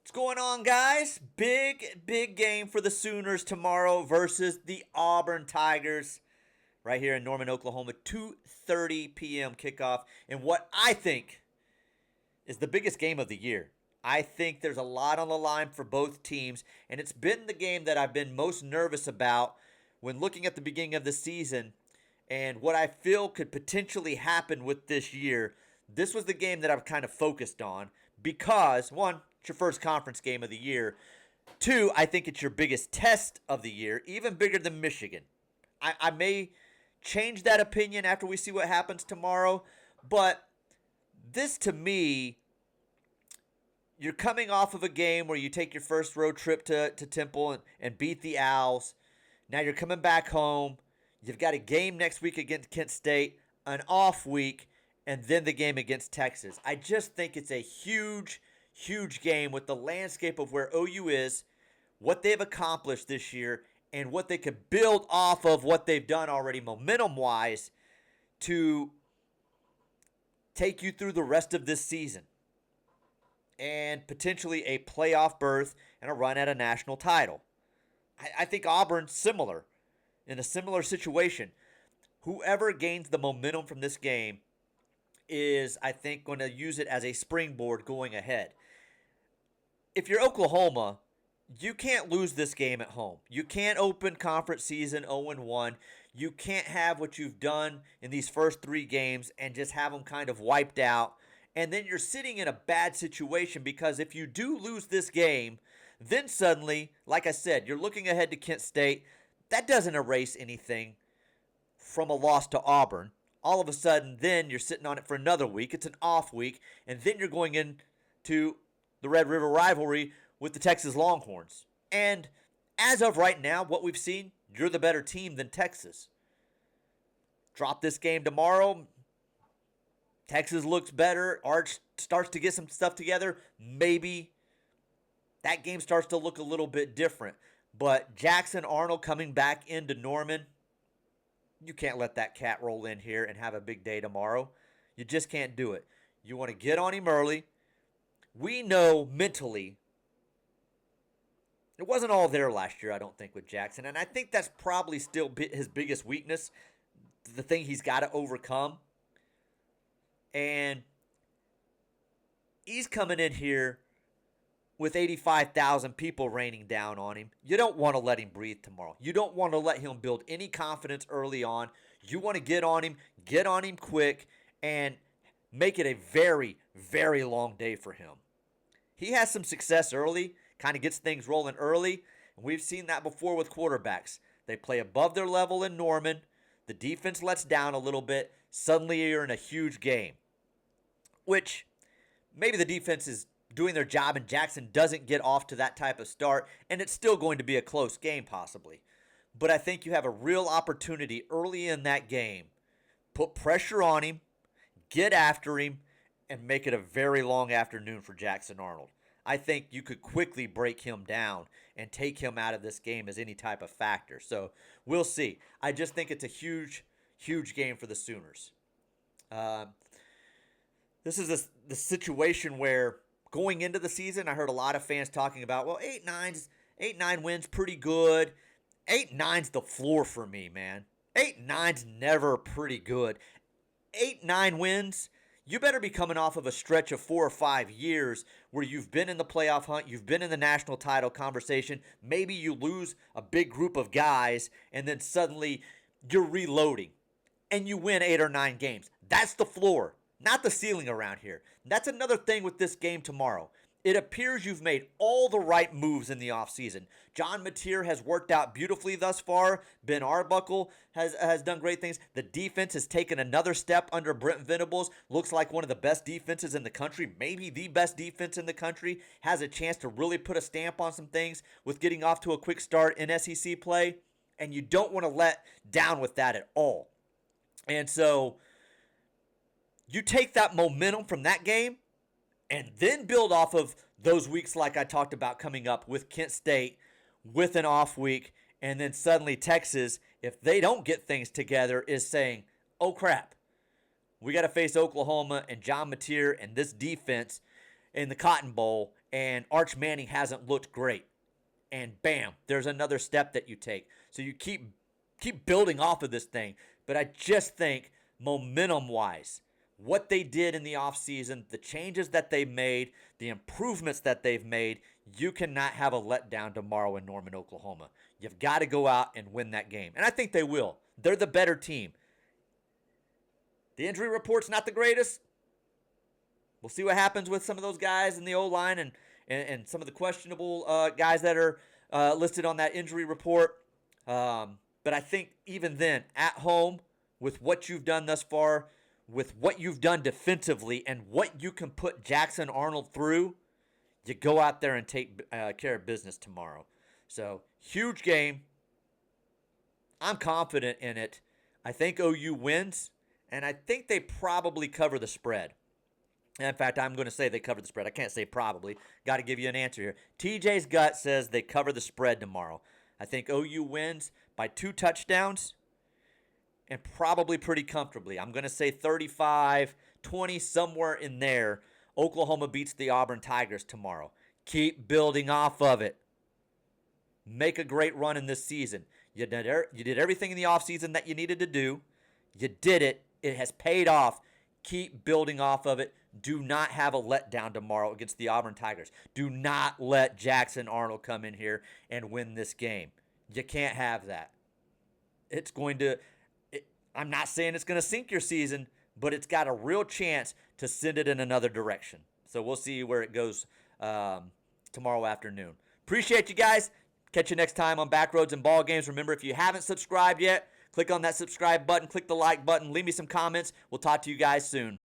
What's going on, guys? Big game for the Sooners tomorrow versus the Auburn Tigers right here in Norman, Oklahoma. 2:30 p.m. kickoff in what I think is the biggest game of the year. I think there's a lot on the line for both teams, and it's been the game that I've been most nervous about when looking at the beginning of the season and what I feel could potentially happen with this year. This was the game that I've kind of focused on because, one, it's your first conference game of the year. Two, I think it's your biggest test of the year, even bigger than Michigan. I may change that opinion after we see what happens tomorrow, but this to me, you're coming off of a game where you take your first road trip to Temple and beat the Owls. Now you're coming back home. You've got a game next week against Kent State, an off week, and then the game against Texas. I just think it's a huge game with the landscape of where OU is, what they've accomplished this year, and what they could build off of what they've done already momentum-wise to take you through the rest of this season and potentially a playoff berth and a run at a national title. I think Auburn's similar, in a similar situation. Whoever gains the momentum from this game is, I think, going to use it as a springboard going ahead. If you're Oklahoma, you can't lose this game at home. You can't open conference season 0-1. You can't have what you've done in these first three games and just have them kind of wiped out. And then you're sitting in a bad situation because if you do lose this game, then suddenly, like I said, you're looking ahead to Kent State. That doesn't erase anything from a loss to Auburn. All of a sudden, then you're sitting on it for another week. It's an off week. And then you're going into the Red River rivalry with the Texas Longhorns. And as of right now, what we've seen, you're the better team than Texas. Drop this game tomorrow. Texas looks better. Arch starts to get some stuff together. Maybe that game starts to look a little bit different. But Jackson Arnold coming back into Norman, you can't let that cat roll in here and have a big day tomorrow. You just can't do it. You want to get on him early. We know mentally it wasn't all there last year, I don't think, with Jackson. And I think that's probably still his biggest weakness, the thing he's got to overcome. And he's coming in here with 85,000 people raining down on him. You don't want to let him breathe tomorrow. You don't want to let him build any confidence early on. You want to get on him quick, and make it a very long day for him. He has some success early, kind of gets things rolling early, and we've seen that before with quarterbacks. They play above their level in Norman. The defense lets down a little bit. Suddenly you're in a huge game, which maybe the defense is doing their job and Jackson doesn't get off to that type of start, and it's still going to be a close game possibly. But I think you have a real opportunity early in that game. Put pressure on him, get after him, and make it a very long afternoon for Jackson Arnold. I think you could quickly break him down and take him out of this game as any type of factor. So we'll see. I just think it's a huge game for the Sooners. This is the situation where going into the season, I heard a lot of fans talking about, well, 8-9 wins pretty good. 8-9's the floor for me, man. 8-9's never pretty good. 8-9 wins, you better be coming off of a stretch of 4 or 5 years where you've been in the playoff hunt, you've been in the national title conversation. Maybe you lose a big group of guys, and then suddenly you're reloading, and you win 8 or 9 games. That's the floor, not the ceiling around here. That's another thing with this game tomorrow. It appears you've made all the right moves in the offseason. John Mateer has worked out beautifully thus far. Ben Arbuckle has done great things. The defense has taken another step under Brent Venables. Looks like one of the best defenses in the country, maybe the best defense in the country. Has a chance to really put a stamp on some things with getting off to a quick start in SEC play. And you don't want to let down with that at all. And so you take that momentum from that game and then build off of those weeks like I talked about coming up with Kent State, with an off week, and then suddenly Texas, if they don't get things together, is saying, oh crap, we got to face Oklahoma and John Mateer and this defense in the Cotton Bowl, and Arch Manning hasn't looked great. And bam, there's another step that you take. So you keep building off of this thing. But I just think momentum-wise, what they did in the offseason, the changes that they made, the improvements that they've made, you cannot have a letdown tomorrow in Norman, Oklahoma. You've got to go out and win that game. And I think they will. They're the better team. The injury report's not the greatest. We'll see what happens with some of those guys in the O-line and some of the questionable guys that are listed on that injury report. But I think even then, at home, with what you've done thus far, with what you've done defensively, and what you can put Jackson Arnold through, you go out there and take care of business tomorrow. So, huge game. I'm confident in it. I think OU wins, and I think they probably cover the spread. In fact, I'm going to say they cover the spread. I can't say probably. Got to give you an answer here. TJ's gut says they cover the spread tomorrow. I think OU wins by 2 touchdowns and probably pretty comfortably. I'm going to say 35-20, somewhere in there. Oklahoma beats the Auburn Tigers tomorrow. Keep building off of it. Make a great run in this season. You did everything in the offseason that you needed to do. You did it. It has paid off. Keep building off of it. Do not have a letdown tomorrow against the Auburn Tigers. Do not let Jackson Arnold come in here and win this game. You can't have that. It's going to, I'm not saying it's going to sink your season, but it's got a real chance to send it in another direction. So we'll see where it goes tomorrow afternoon. Appreciate you guys. Catch you next time on Backroads and Ball Games. Remember, if you haven't subscribed yet, click on that subscribe button, click the like button, leave me some comments. We'll talk to you guys soon.